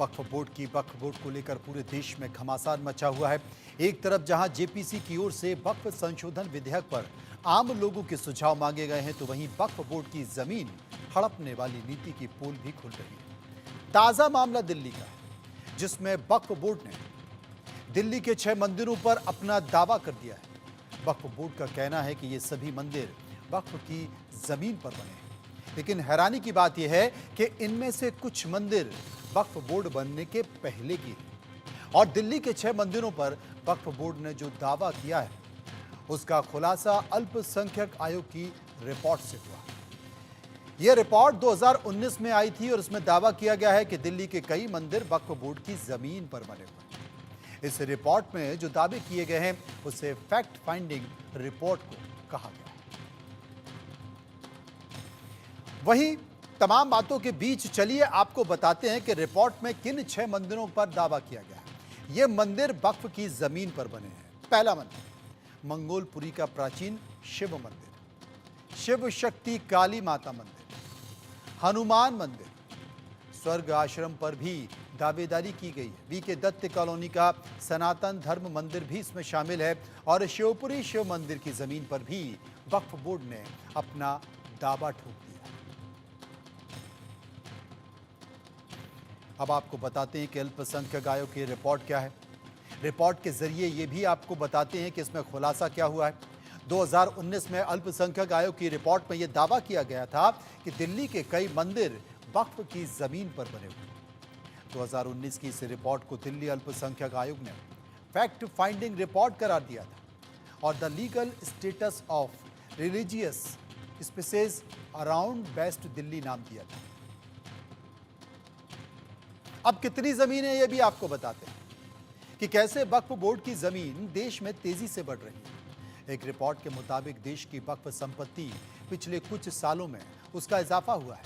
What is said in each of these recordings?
वक्फ board को लेकर पूरे देश में घमासान मचा हुआ है। एक तरफ जहां जेपीसी की ओर से वक्फ संशोधन विधेयक पर आम लोगों के सुझाव मांगे गए हैं, तो वहीं वक्फ बोर्ड की जमीन हड़पने वाली नीति की पोल भी खुल रही है। ताजा मामला दिल्ली का है, जिसमें वक्फ बोर्ड ने दिल्ली के 6 मंदिरों पर अपना दावा कर दिया है। वक्फ बोर्ड का कहना है कि ये सभी मंदिर वक्फ की जमीन पर बने हैं, लेकिन हैरानी की बात यह है कि इनमें से कुछ मंदिर वक्फ बोर्ड बनने के पहले की है और दिल्ली के 6 मंदिरों पर वक्फ बोर्ड ने जो दावा किया है उसका खुलासा अल्पसंख्यक आयोग की रिपोर्ट से हुआ। यह रिपोर्ट 2019 में आई थी और इसमें दावा किया गया है कि दिल्ली के कई मंदिर वक्फ बोर्ड की जमीन पर बने हुए हैं। इस रिपोर्ट में जो दावे किए गए हैं उसे फैक्ट फाइंडिंग रिपोर्ट को कहा गया है। वहीं तमाम बातों के बीच चलिए आपको बताते हैं कि रिपोर्ट में किन 6 मंदिरों पर दावा किया गया है। ये मंदिर वक्फ की जमीन पर बने हैं। पहला मंदिर मंगोलपुरी का प्राचीन शिव मंदिर, शिव शक्ति काली माता मंदिर, हनुमान मंदिर, स्वर्ग आश्रम पर भी दावेदारी की गई है। वीके दत्त कॉलोनी का सनातन धर्म मंदिर भी इसमें शामिल है और शिवपुरी शिव मंदिर की जमीन पर भी वक्फ बोर्ड ने अपना दावा ठोक दिया। अब आपको बताते हैं कि अल्पसंख्यक आयोग की रिपोर्ट क्या है। रिपोर्ट के जरिए ये भी आपको बताते हैं कि इसमें खुलासा क्या हुआ है। 2019 में अल्पसंख्यक आयोग की रिपोर्ट में यह दावा किया गया था कि दिल्ली के कई मंदिर वक्फ की जमीन पर बने हुए हैं। 2019 की इस रिपोर्ट को दिल्ली अल्पसंख्यक आयोग ने फैक्ट फाइंडिंग रिपोर्ट करार दिया था और the legal status of religious spaces around west Delhi नाम दिया था। अब कितनी जमीन है यह भी आपको बताते हैं कि कैसे वक्फ बोर्ड की जमीन देश में तेजी से बढ़ रही है। एक रिपोर्ट के मुताबिक देश की वक्फ संपत्ति पिछले कुछ सालों में उसका इजाफा हुआ है।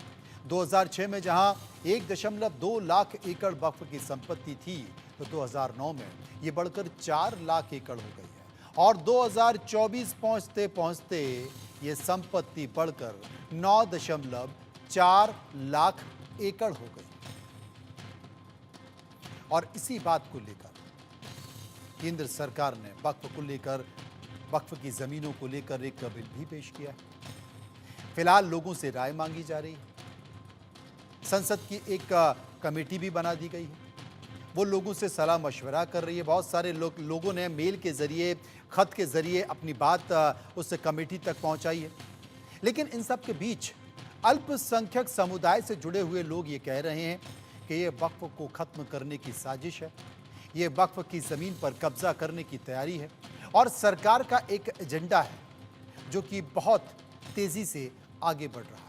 2006 में जहां 1.2 लाख एकड़ वक्फ की संपत्ति थी, तो 2009 में यह बढ़कर 4 लाख एकड़ हो गई है और 2024 पहुंचते पहुंचते ये संपत्ति बढ़कर 9.4 लाख एकड़ हो गई। और इसी बात को लेकर केंद्र सरकार ने वक्फ की जमीनों को लेकर एक बिल भी पेश किया है। फिलहाल लोगों से राय मांगी जा रही है। संसद की एक कमेटी भी बना दी गई है, वो लोगों से सलाह मशवरा कर रही है। बहुत सारे लोगों ने मेल के जरिए, खत के जरिए अपनी बात उस कमेटी तक पहुंचाई है। लेकिन इन सब के बीच अल्पसंख्यक समुदाय से जुड़े हुए लोग ये कह रहे हैं कि ये वक्फ को खत्म करने की साजिश है, ये वक्फ की ज़मीन पर कब्जा करने की तैयारी है और सरकार का एक एजेंडा है जो कि बहुत तेज़ी से आगे बढ़ रहा है।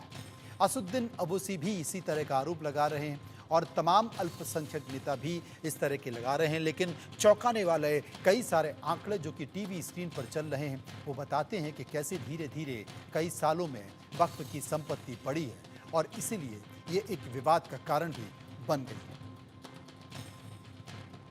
असुद्दीन अवैसी भी इसी तरह का आरोप लगा रहे हैं और तमाम अल्पसंख्यक नेता भी इस तरह के लगा रहे हैं। लेकिन चौंकाने वाले कई सारे आंकड़े जो कि टीवी स्क्रीन पर चल रहे हैं वो बताते हैं कि कैसे धीरे धीरे कई सालों में वक्फ की संपत्ति बढ़ी है और इसीलिए ये एक विवाद का कारण भी बन गई है।